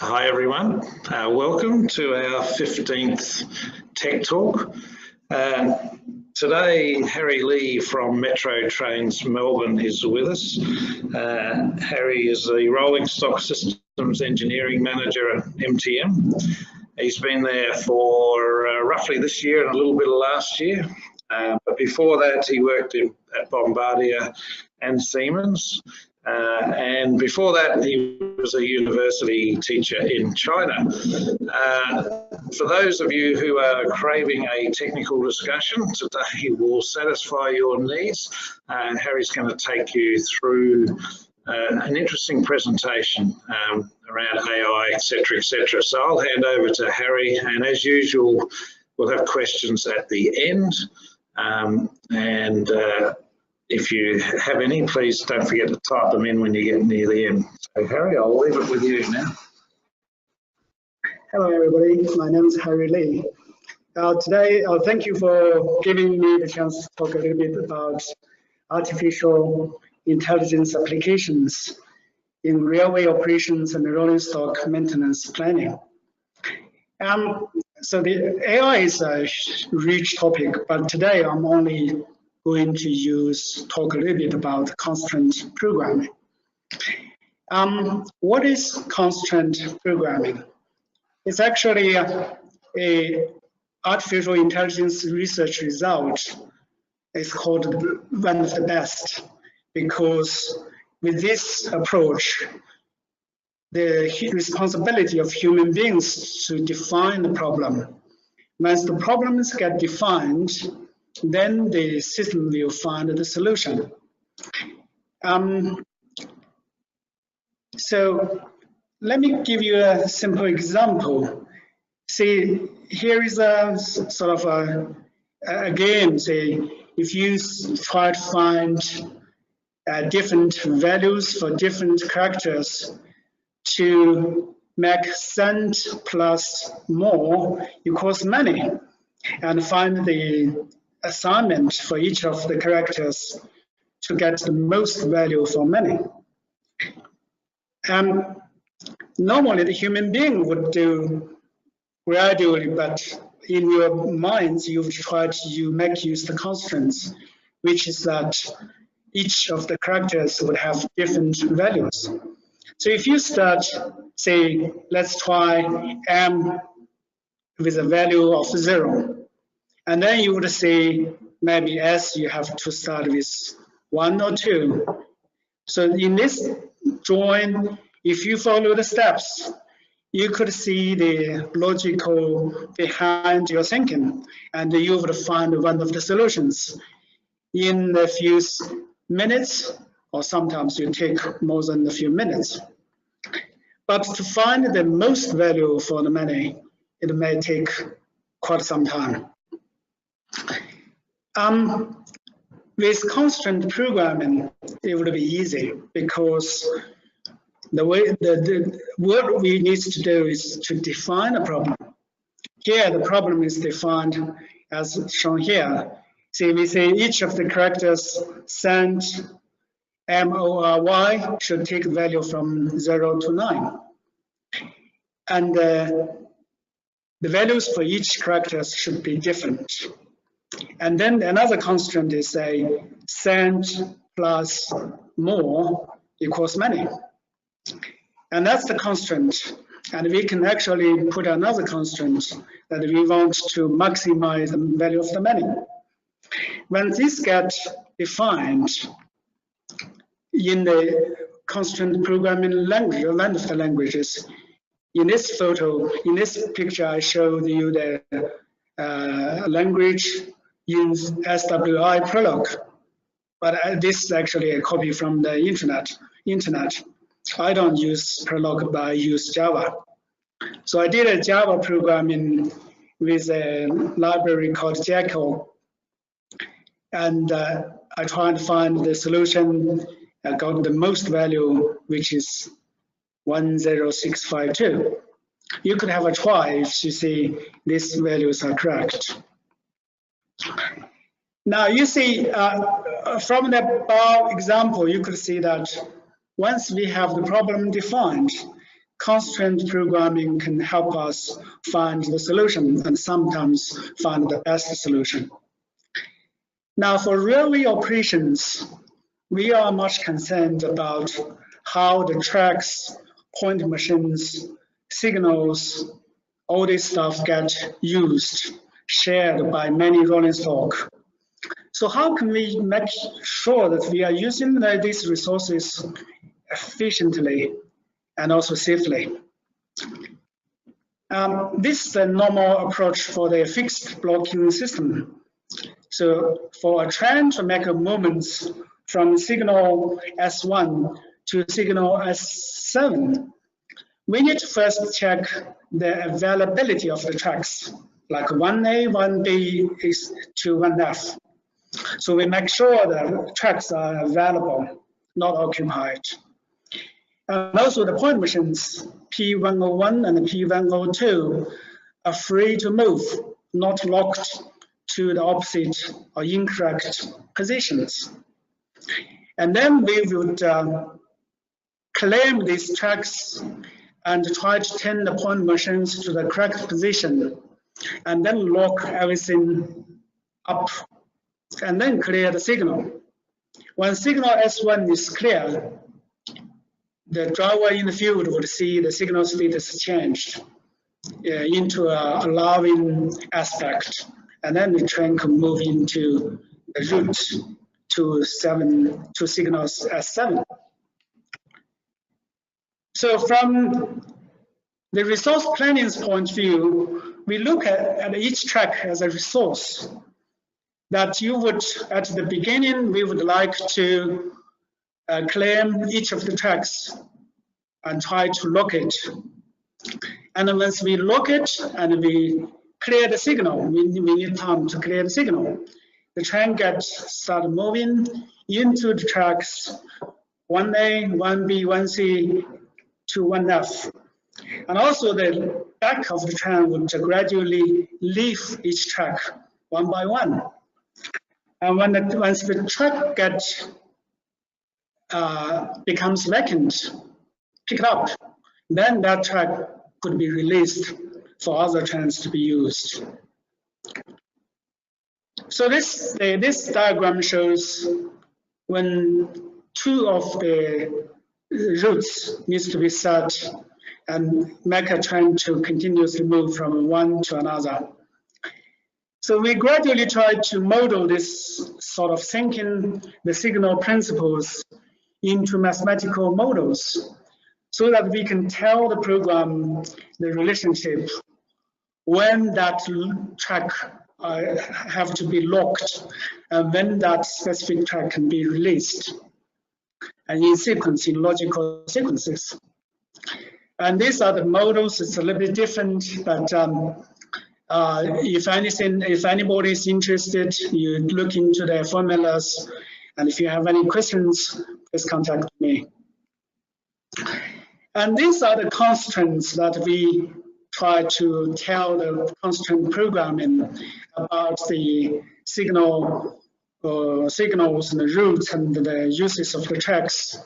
Hi everyone, welcome to our 15th Tech Talk. Today Harry Lee from Metro Trains Melbourne is with us. Harry is the Rolling Stock Systems Engineering Manager at MTM. He's been there for roughly this year and a little bit of last year. But before that he worked at Bombardier and Siemens. And before that, he was a university teacher in China. For those of you who are craving a technical discussion, today will satisfy your needs. Harry's going to take you through an interesting presentation around AI, etc., etc. So I'll hand over to Harry, and as usual, we'll have questions at the end. If you have any, please don't forget to type them in when you get near the end. So Harry, I'll leave it with you now. Hello everybody, my name is Harry Lee. Today, thank you for giving me the chance to talk a little bit about artificial intelligence applications in railway operations and rolling stock maintenance planning. So the AI is a rich topic, but today I'm only going to talk a little bit about constraint programming. What is constraint programming? It's actually a artificial intelligence research result. It's called one of the best, because with this approach, the responsibility of human beings to define the problem. Once the problems get defined, then the system will find the solution. So let me give you a simple example. See, here is a sort of a game. Say, if you try to find different values for different characters to make cent plus more equals money, and find the assignment for each of the characters to get the most value for money. Normally the human being would do gradually, but in your minds you've tried to make use of the constraints, which is that each of the characters would have different values. So if you start, say, let's try M with a value of 0. And then you would say maybe S, you have to start with 1 or 2. So in this drawing, if you follow the steps, you could see the logical behind your thinking, and you would find one of the solutions in a few minutes, or sometimes you take more than a few minutes. But to find the most value for the money, it may take quite some time. With constraint programming, it would be easy, because what we need to do is to define a problem. Here, the problem is defined as shown here. See, we say each of the characters cent MORY should take value from 0 to 9. And the values for each character should be different. And then another constraint is a cent plus more equals money. And that's the constraint. And we can actually put another constraint that we want to maximize the value of the money. When this gets defined in the constraint programming language, or one of the languages, in this photo, in this picture, I showed you the language in SWI Prolog, but this is actually a copy from the internet. I don't use Prolog, but I use Java. So I did a Java programming with a library called Jekyll, and I tried to find the solution. I got the most value, which is 10652. You could have a try if you see these values are correct. Now you see from the bar example, you could see that once we have the problem defined, constraint programming can help us find the solution and sometimes find the best solution. Now, for railway operations, we are much concerned about how the tracks, point machines, signals, all this stuff get used, shared by many rolling stock. So how can we make sure that we are using these resources efficiently and also safely? This is a normal approach for the fixed blocking system. So for a train to make a movement from signal S1 to signal S7, we need to first check the availability of the tracks, like 1A, 1B is to 1F. So we make sure the tracks are available, not occupied. And also the point machines, P101 and P102, are free to move, not locked to the opposite or incorrect positions. And then we would claim these tracks and try to turn the point machines to the correct position, and then lock everything up, and then clear the signal. When signal S1 is clear, the driver in the field would see the signal status changed into a allowing aspect, and then the train can move into the route to signals S7. So from the resource planning's point of view, we look at each track as a resource that you would, at the beginning, we would like to claim each of the tracks and try to lock it. And once we lock it and we clear the signal, we need time to clear the signal. The train start moving into the tracks 1A, 1B, 1C to 1F. And also the back of the train would gradually leave each track one by one. And once the track becomes vacant, picked up, then that track could be released for other trains to be used. So this diagram shows when two of the routes needs to be set and make a train to continuously move from one to another. So we gradually try to model this sort of thinking, the signal principles into mathematical models so that we can tell the program the relationship when that track have to be locked and when that specific track can be released, and in sequence, in logical sequences. And these are the models. It's a little bit different, but if anybody is interested, you look into the formulas, and if you have any questions, please contact me. And these are the constraints that we try to tell the constraint programming about the signals and the routes and the uses of the tracks.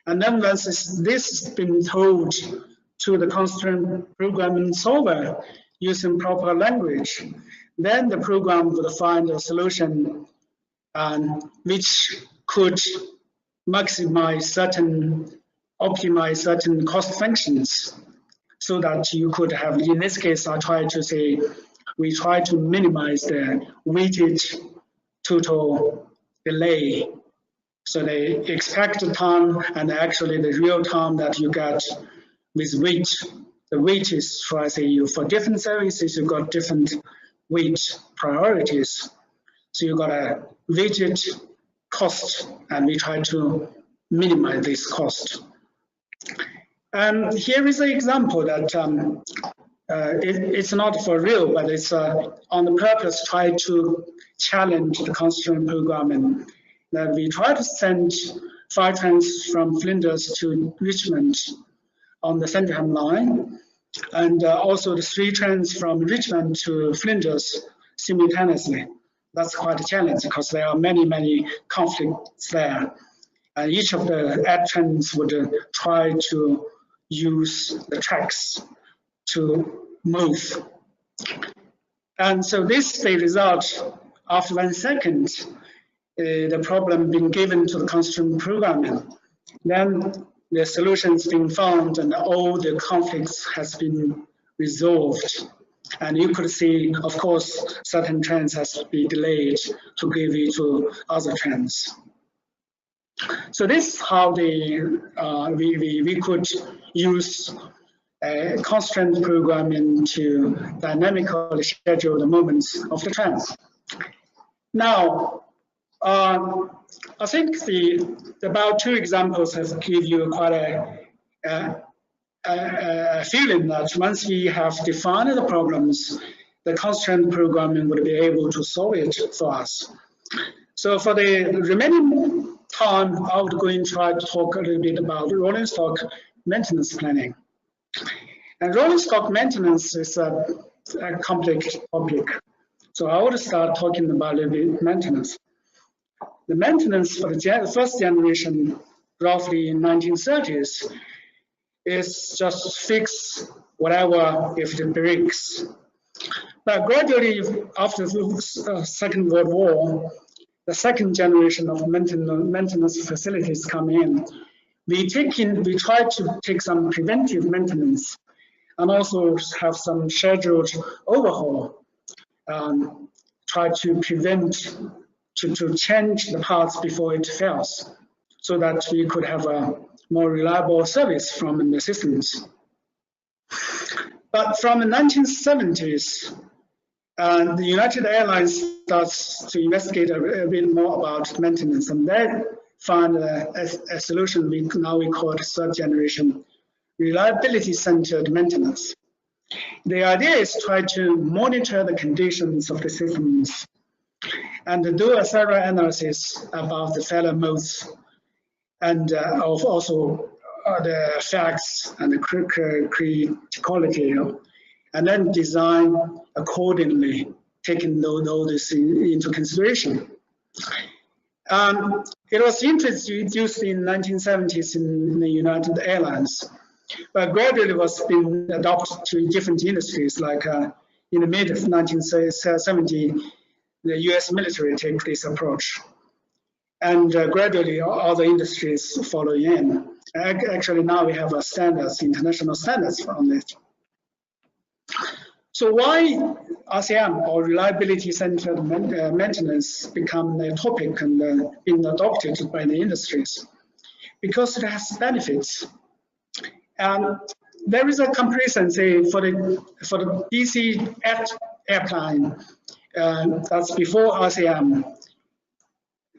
And then once this has been told to the constraint programming solver using proper language, then the program would find a solution which could optimize certain cost functions, so that you could have, in this case, we try to minimize the weighted total delay. So the expected time and actually the real time that you get with weight. The weight is, for different services, you've got different weight priorities. So you've got a weighted cost, and we try to minimize this cost. And here is an example that it's not for real, but it's on the purpose try to challenge the constraint programming. That we try to send 5 trains from Flinders to Richmond on the Sandringham line, and also the 3 trains from Richmond to Flinders simultaneously. That's quite a challenge because there are many conflicts there. Each of the trains would try to use the tracks to move. And so this is the result after 1 second, the problem being given to the constraint programming. Then the solution has been found and all the conflicts has been resolved. And you could see, of course, certain trains has to be delayed to give you to other trains. So this is how we could use constraint programming to dynamically schedule the movements of the trains. Now, I think about 2 examples have give you quite a feeling that once we have defined the problems, the constraint programming would be able to solve it for us. So for the remaining time, I would go and try to talk a little bit about rolling stock maintenance planning. And rolling stock maintenance is a complex topic. So I will start talking about a little bit maintenance. The maintenance for the first generation, roughly in 1930s, is just fix whatever if it breaks. But gradually, after the Second World War, the second generation of maintenance facilities come in. We try to take some preventive maintenance and also have some scheduled overhaul, try to prevent, to change the parts before it fails, so that we could have a more reliable service from the systems. But from the 1970s, the United Airlines starts to investigate a bit more about maintenance, and they find a solution we call it third generation reliability-centered maintenance. The idea is to try to monitor the conditions of the systems and do a thorough analysis about the failure modes and also the effects and the criticality, and then design accordingly, taking all this into consideration. It was introduced in the 1970s in the United Airlines, but gradually was being adopted to different industries, like in the mid-1970s, the US military take this approach. And gradually other industries follow in. Actually now we have standards, international standards on it. So why RCM, or reliability-centered maintenance, become a topic and being adopted by the industries? Because it has benefits. And there is a comparison, say, for the DC airplane, that's before RCM.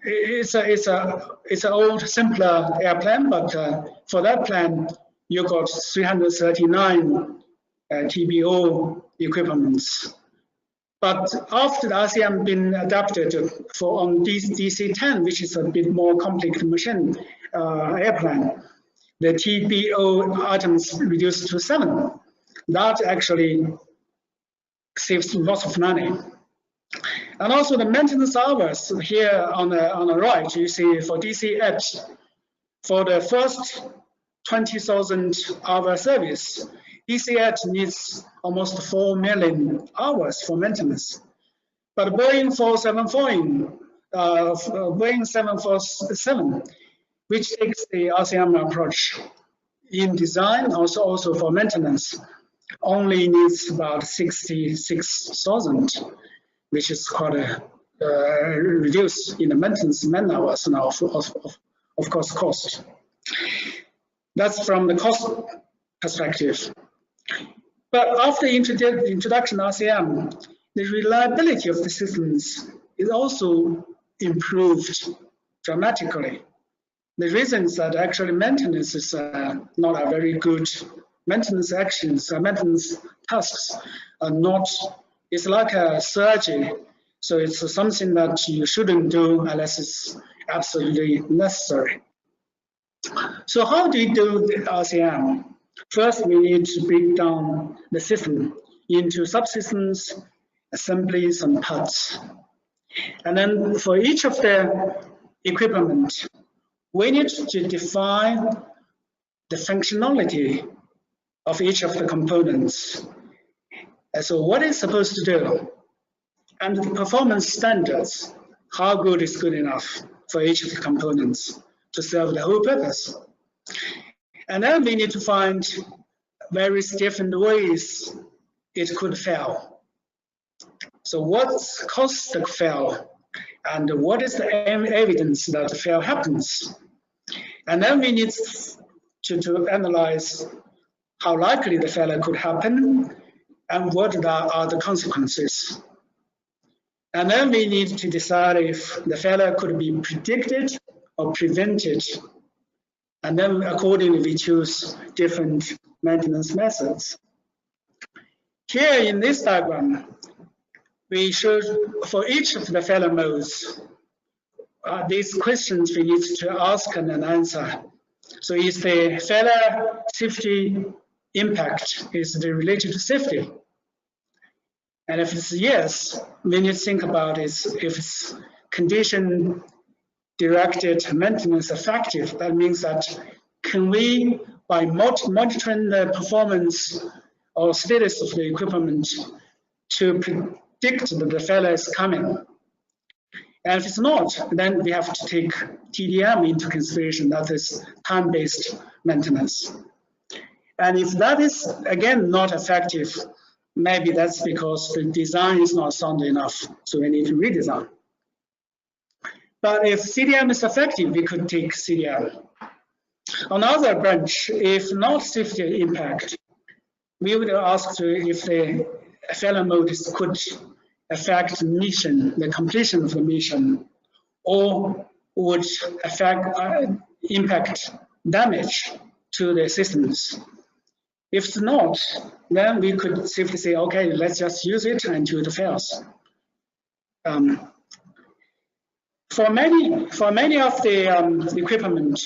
It's an old, simpler airplane, but for that plane, you got 339 TBO equipments. But after the RCM been adapted on DC-10, which is a bit more complicated machine airplane, the TBO items reduced to 7. That actually saves lots of money. And also the maintenance hours here on the right, you see for DC-8, for the first 20,000 hour service, DC-8 needs almost 4 million hours for maintenance. But Boeing 747, which takes the RCM approach in design, also for maintenance, only needs about 66,000, which is quite reduced in the maintenance man hours and of course cost. That's from the cost perspective. But after the introduction of RCM, the reliability of the systems is also improved dramatically. The reason is that actually maintenance is not a very good maintenance actions, maintenance tasks are not, it's like a surgery. So it's something that you shouldn't do unless it's absolutely necessary. So how do you do the RCM? First, we need to break down the system into subsystems, assemblies, and parts. And then for each of the equipment, we need to define the functionality of each of the components. So what it's supposed to do, and the performance standards, how good is good enough for each of the components to serve the whole purpose. And then we need to find various different ways it could fail. So what causes the fail, and what is the evidence that the fail happens? And then we need to analyze how likely the failure could happen and what are the consequences. And then we need to decide if the failure could be predicted or prevented. And then accordingly, we choose different maintenance methods. Here in this diagram, we showed for each of the failure modes, these questions we need to ask and answer. So is the failure safety impact, is it related to safety? And if it's yes, we need to think about is if it's condition directed maintenance effective. That means that can we, by monitoring the performance or status of the equipment, to predict that the failure is coming? And if it's not, then we have to take TDM into consideration, that is time-based maintenance. And if that is, again, not effective, maybe that's because the design is not sound enough, so we need to redesign. But if CDM is effective, we could take CDM. Another branch, if not safety impact, we would ask if the failure mode could affect mission, the completion of the mission, or would affect impact damage to the systems. If it's not, then we could safely say, okay, let's just use it until it fails. For many of the equipment,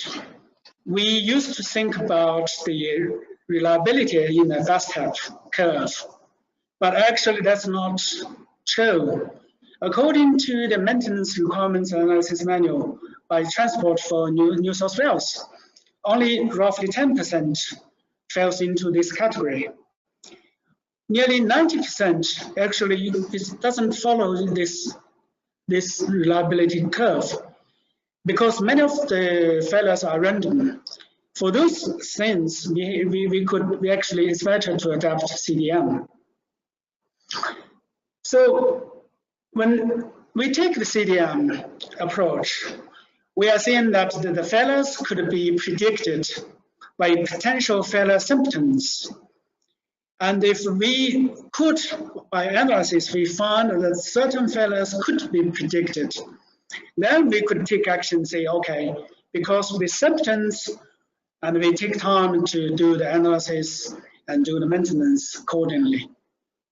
we used to think about the reliability in the bathtub curve, but actually that's not true. According to the maintenance requirements analysis manual by Transport for New South Wales, only roughly 10% falls into this category. Nearly 90% actually it doesn't follow this reliability curve, because many of the failures are random. For those things, we actually, it's better to adapt CDM. So when we take the CDM approach, we are seeing that the failures could be predicted by potential failure symptoms. And if we could, by analysis, we found that certain failures could be predicted, then we could take action and say, okay, because of the symptoms, and we take time to do the analysis and do the maintenance accordingly,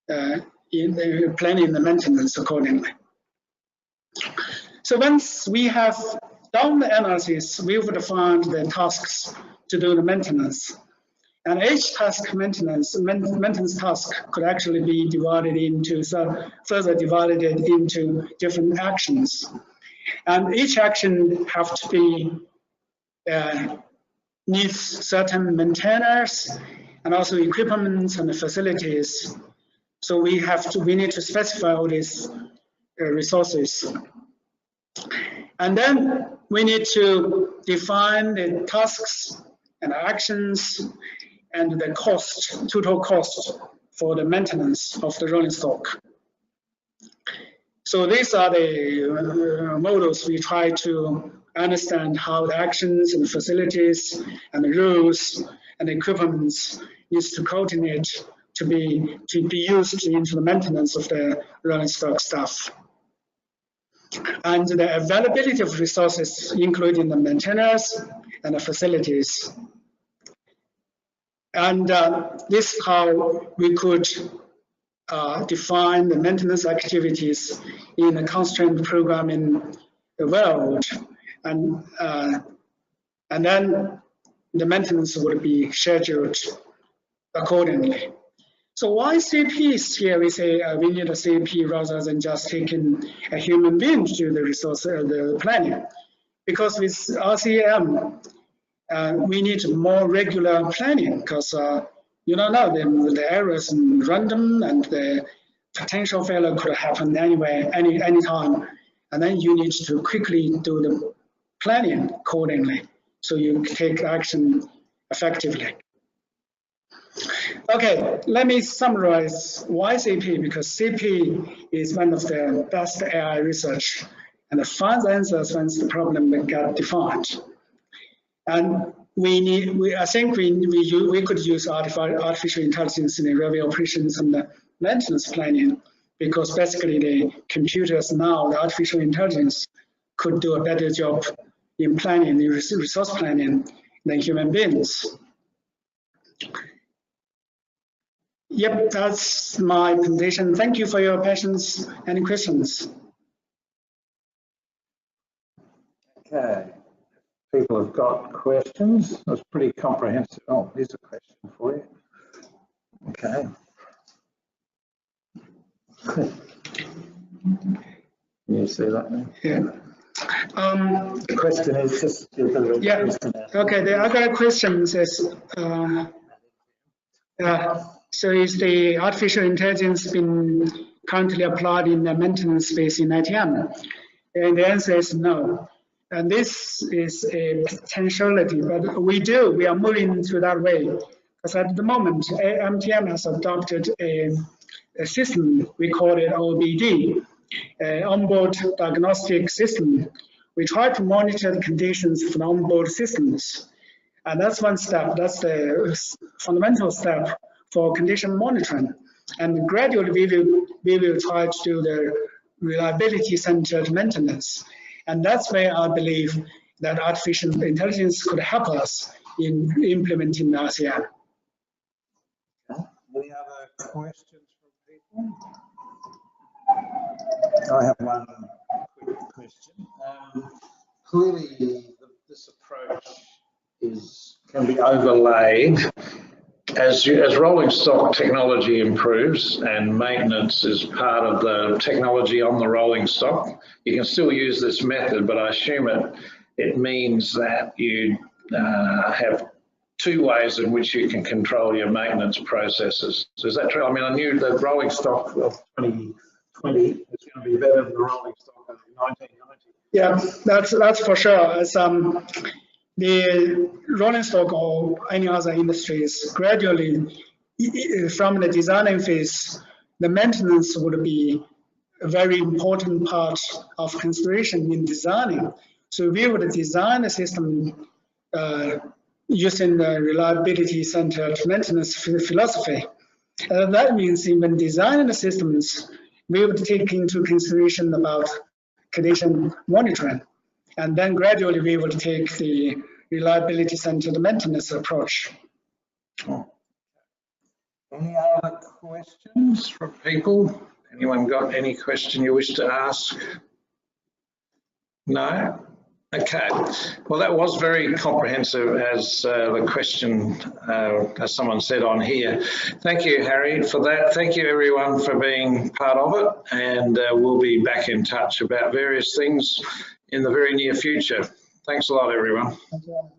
planning the maintenance accordingly. So once we have done the analysis, we would find the tasks to do the maintenance. And each task maintenance task could actually be divided into, further divided into different actions. And each action have to be, needs certain maintainers and also equipment and facilities. So we need to specify all these resources. And then we need to define the tasks and actions and the cost, total cost for the maintenance of the rolling stock. So these are the models we try to understand how the actions and facilities and the rules and equipment needs to coordinate to be used into the maintenance of the rolling stock stuff. And the availability of resources, including the maintainers and the facilities. And this is how we could define the maintenance activities in a constrained programming world. And then the maintenance would be scheduled accordingly. So why CPs here? We say we need a CP rather than just taking a human being to do the resource, the planning. Because with RCM, we need more regular planning, because You don't know, the errors are random and the potential failure could happen anywhere, any time. And then you need to quickly do the planning accordingly so you take action effectively. Okay, let me summarize why CP, because CP is one of the best AI research and it finds answers once the problem get defined. And I think we could use artificial intelligence in the review operations and the maintenance planning, because basically the computers now, the artificial intelligence, could do a better job in planning, the resource planning, than human beings. Yep, that's my presentation. Thank you for your patience. Any questions? Okay. People have got questions. That's pretty comprehensive. Oh, here's a question for you. Okay. Can you see that now? Yeah. The question is just yeah. Okay. The other question is so is the artificial intelligence been currently applied in the maintenance space in ITM? And the answer is no. And this is a potentiality, but we are moving into that way. Because at the moment, MTM has adopted a system, we call it OBD, onboard diagnostic system. We try to monitor the conditions for the onboard systems. And that's one step, that's the fundamental step for condition monitoring. And gradually we will try to do the reliability-centered maintenance. And that's where I believe that artificial intelligence could help us in implementing RCM. Any other questions from people? I have one quick question. Clearly, this approach can be overlaid as rolling stock technology improves and maintenance is part of the technology on the rolling stock. You can still use this method, but I assume it means that you have two ways in which you can control your maintenance processes. So is that true? I mean, I knew the rolling stock of 2020 is going to be better than the rolling stock of 1990. Yeah, that's for sure. As the rolling stock or any other industries, gradually from the designing phase, the maintenance would be a very important part of consideration in designing. So we would design a system using the reliability-centered maintenance philosophy. That means even designing the systems, we would take into consideration about condition monitoring. And then gradually we will take the reliability-centered maintenance approach. Oh. Any other questions from people? Anyone got any question you wish to ask? No? Okay. Well, that was very comprehensive as the question, as someone said on here. Thank you, Harry, for that. Thank you, everyone, for being part of it. And we'll be back in touch about various things in the very near future. Thanks a lot, everyone. Thank you.